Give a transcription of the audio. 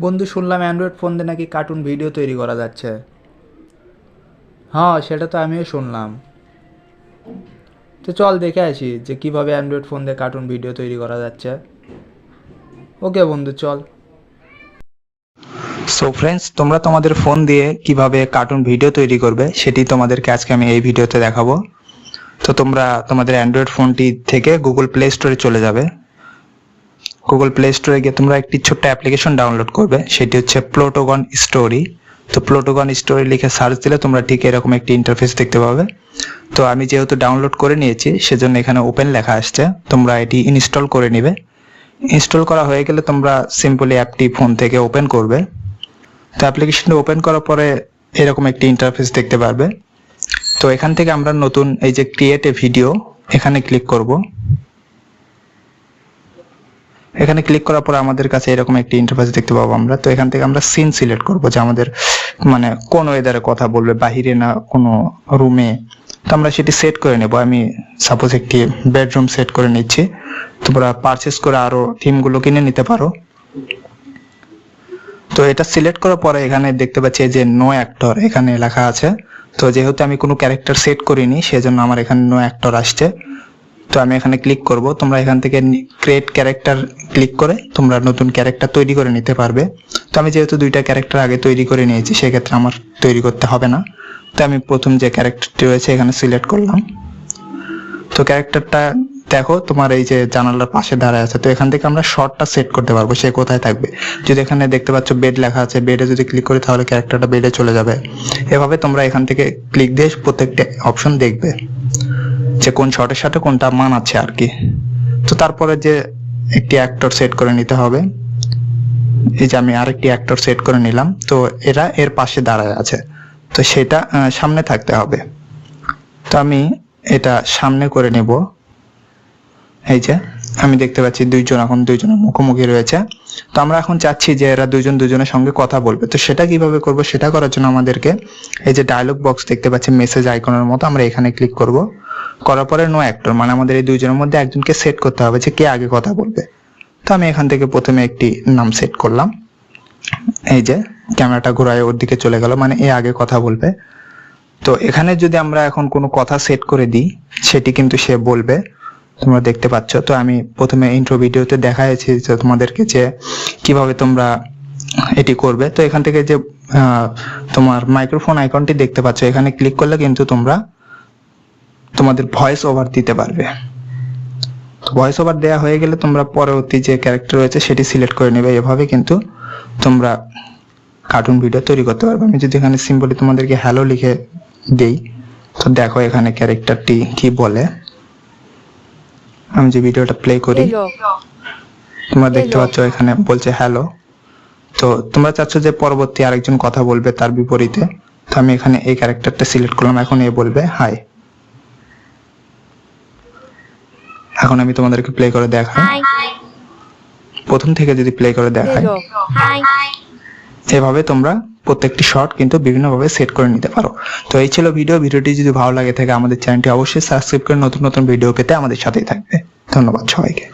বন্ধু, শুনলাম Android phone দিয়ে নাকি কার্টুন ভিডিও তৈরি করা যাচ্ছে। হ্যাঁ, সেটা তো আমিও শুনলাম। তো চল দেখে আসি যে কিভাবে অ্যান্ড্রয়েড ফোন দিয়ে কার্টুন ভিডিও তৈরি করা যাচ্ছে। ওকে বন্ধু, চল। সো ফ্রেন্ডস, তোমরা তোমাদের ফোন দিয়ে কিভাবে কার্টুন ভিডিও তৈরি করবে সেটি তোমাদেরকে আজকে আমি এই ভিডিওতে দেখাবো। তো তোমরা তোমাদের অ্যান্ড্রয়েড ফোনটি থেকে গুগল প্লে স্টোরে চলে যাবে। গুগল প্লে স্টোরে গিয়ে তোমরা একটি ছোট্ট অ্যাপ্লিকেশন ডাউনলোড করবে, সেটি হচ্ছে প্লুটোগন স্টোরি। তো প্লুটোগন স্টোরি লিখে সার্চ দিলে তোমরা ঠিক এরকম একটি ইন্টারফেস দেখতে পাবে। তো আমি যেহেতু ডাউনলোড করে নিয়েছি সেজন্য এখানে ওপেন লেখা আসছে, তোমরা এটি ইনস্টল করে নিবে। ইনস্টল করা হয়ে গেলে তোমরা সিম্পলি অ্যাপটি ফোন থেকে ওপেন করবে। তো অ্যাপ্লিকেশনটা ওপেন করার পরে এরকম একটি ইন্টারফেস দেখতে পারবে। তো এখান থেকে আমরা নতুন এই যে ক্রিয়েট এ ভিডিও, এখানে ক্লিক করব। এখানে ক্লিক করার পর আমাদের কাছে এরকম একটি ইন্টারফেস দেখতে পাবো আমরা। তো এখান থেকে আমরা সিন সিলেক্ট করব যে আমাদের মানে কোন ওয়েদারে কথা বলবে, বাহিরে না কোনো রুমে। তো আমরা সেটি সেট করে নেব। আমি সাপোজ একটি বেডরুম সেট করে নিচ্ছি। তোমরা পারচেস করে আরো থিমগুলো কিনে নিতে পারো। তো এটা সিলেক্ট করার পরে এখানে দেখতে পাচ্ছি যে নো অ্যাক্টর এখানে লেখা আছে। তো যেহেতু আমি কোনো ক্যারেক্টার সেট করিনি সেজন্য আমার এখানে নো অ্যাক্টর আসছে। তো আমি এখানে ক্লিক করব। তোমরা এখান থেকে ক্রিয়েট ক্যারেক্টার ক্লিক করে তোমরা নতুন ক্যারেক্টার তৈরি করে নিতে পারবে। তো আমি যেহেতু দুইটা ক্যারেক্টার আগে তৈরি করে নিয়েছি সেক্ষেত্রে আমার তৈরি করতে হবে না। তো আমি প্রথম যে ক্যারেক্টারটি রয়েছে এখানে সিলেক্ট করলাম। তো ক্যারেক্টারটা দেখো তোমার এই যে জানালার পাশে দাঁড়ায় আছে। তো এখান থেকে আমরা শর্টটা সেট করতে পারবো, সে কোথায় থাকবে। যদি এখানে দেখতে পাচ্ছ বেড লেখা আছে, বেডে যদি ক্লিক করি তাহলে ক্যারেক্টারটা বেডে চলে যাবে। এভাবে তোমরা এখান থেকে ক্লিক দিয়ে প্রত্যেকটা অপশন দেখবে যে কোন শর্টের সাথে কোনটা মানাচ্ছে আর কি। তো তারপরে যে একটি অ্যাক্টর সেট করে নিতে হবে। এই যে আমি আরেকটি অ্যাক্টর সেট করে নিলাম। তো এরা এর পাশে দাঁড়ায় আছে, তো সেটা সামনে থাকতে হবে। তো আমি এটা সামনে করে নেব। এই যে আমি দেখতে পাচ্ছি এখন দুইজনের মুখোমুখি রয়েছে। তো আমরা এখন চাচ্ছি যে এরা দুজনের সঙ্গে কথা বলবে। তো সেটা কিভাবে করব, সেটা করার জন্য আমাদেরকে এই যে ডায়লগ বক্স দেখতে পাচ্ছি মেসেজ আইকনের মতো, আমরা এখানে ক্লিক করব। করার পরে নো অ্যাক্টর মানে আমাদের এই দুইজনের মধ্যে একজনকে সেট করতে হবে যে কে আগে কথা বলবে। তো আমি এখান থেকে প্রথমে একটি নাম সেট করলাম। এই যে ক্যামেরাটা ঘোরায় ওর দিকে চলে গেল, মানে এ আগে কথা বলবে। তো এখানে যদি আমরা এখন কোনো কথা সেট করে দিই সেটি কিন্তু সে বলবে, তোমরা দেখতে পাচ্ছ। তো আমি প্রথমে ইন্ট্রো ভিডিওতে দেখাইছি যে তোমাদেরকে যে কিভাবে তোমরা এটি করবে। তো এখান থেকে যে তোমার মাইক্রোফোন আইকনটি দেখতে পাচ্ছ, এখানে ক্লিক করলে কিন্তু তোমরা তোমাদের ভয়েস ওভার দিতে পারবে। ভয়েস ওভার দেওয়া হয়ে গেলে তোমরা পরবর্তী যে ক্যারেক্টার রয়েছে সেটি সিলেক্ট করে নেবে। এভাবে কিন্তু তোমরা কার্টুন ভিডিও তৈরি করতে পারবে। আমি যদি এখানে সিম্পলি তোমাদেরকে হ্যালো লিখে দেই, তো দেখো এখানে ক্যারেক্টারটি কি বলে। আমি যে ভিডিওটা প্লে করি তোমরা দেখতে পাচ্ছ এখানে বলছে হ্যালো। তো তোমরা চাচ্ছ যে পরবর্তী আরেকজন কথা বলবে তার বিপরীতে। তো আমি এখানে এই ক্যারেক্টারটা সিলেক্ট করলাম, এখন এ বলবে হাই। এখন আমি তোমাদেরকে প্লে করে দেখাই, প্রথম থেকে যদি প্লে করে দেখাই, এভাবে তোমরা প্রত্যেকটি শর্ট কিন্তু বিভিন্নভাবে সেট করে নিতে পারো। তো এই ছিল ভিডিওটি যদি ভালো লাগে থাকে আমাদের চ্যানেলটি অবশ্যই সাবস্ক্রাইব করে নতুন নতুন ভিডিও পেতে আমাদের সাথেই থাকবে। ধন্যবাদ সবাইকে।